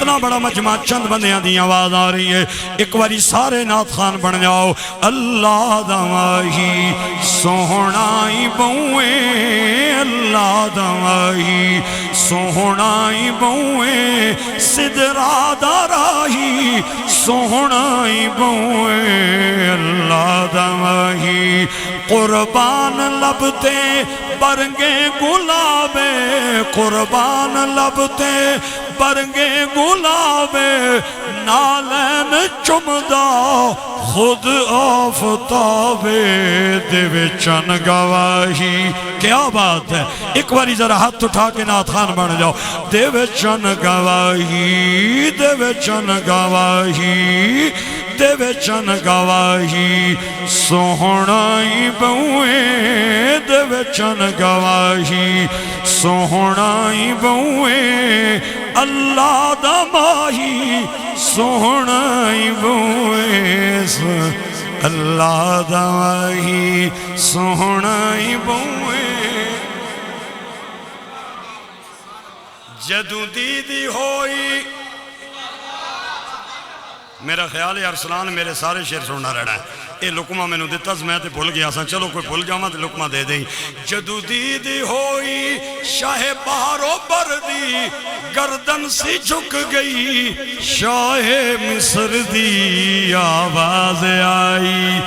اتنا بڑا مجمع چند بندیاں دی آواز آ رہی ہے ایک باری سارے نعت خان بن جاؤ اللہ دا ماہی سوہنا ہی بہویں اللہ دا ماہی سوہنا ہی بہویں سدرا دا راہی سوہنا ہی بہویں اللہ دا ماہی قربان لبتے برنگے گلابے قربان لبتے برنگے گلابے نالین چمدہ خود آفتابے دے چن گواہی کیا بات ہے ایک باری ذرا ہاتھ اٹھا کے نعت خان بن جاؤ دے چن گواہی دے چن گواہی دے چن گواہی سوہنائی بہویں دے چن گواہی سوہنائی بہویں اللہ دا ماہی سوہنائی بہویں اللہ دا ماہی سوہنائی بہویں جدو دیدی ہوئی میرا خیال ہے ارسلان میرے سارے شعر سننا رہنا ہے اے لکمہ میں نے دیتا میں تے بھول گیا سا چلو کوئی بھول جاما تے لکمہ دے دیں جدو دیدی ہوئی شاہ بہارو بردی گردن سی جھک گئی شاہ مصر دی آواز آئی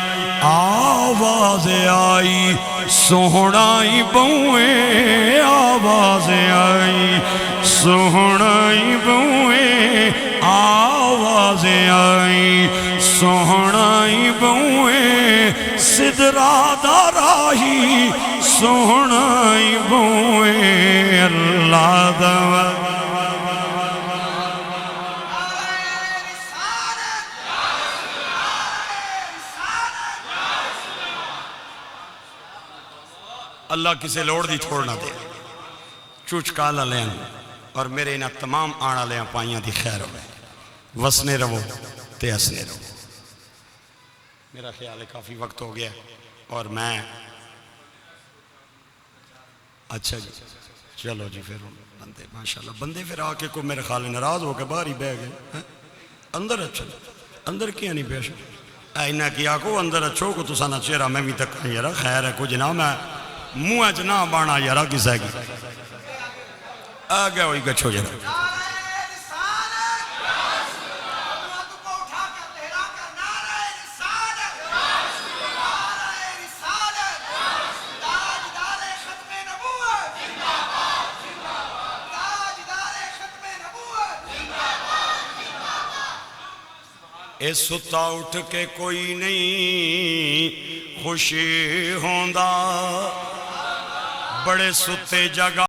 آواز آئی سوہنائی بہویں آواز آئی سوہنائی بہویں آواز آئی سوہنائی بہویں سدرا دا راہی سوہنائی بہویں اللہ دا اللہ کسے لوڑ دی چھوڑنا دے چوچ کالا لین اور میرے انہا تمام آنا لین پائیاں دی خیر ہوئے وسنے رہو تے اسنے رہو میرا خیال ہے کافی وقت ہو گیا اور میں اچھا جی چلو جی پھر بندے ماشاءاللہ بندے پھر آکے کو میرے خیال ناراض ہو کے باہر ہی بہ گئے اندر اچھا اندر کیا نہیں پیش اینا کیا کو اندر اچھو کو تو سانا چہرہ میں بھی تک یارا خیر ہے کو جناب میں موہ جنا بانا یارا کس ہے گی آگیا ہوئی گچھو جناب اے ستا اٹھ کے کوئی نہیں خوشی ہوندہ بڑے ستے جگہ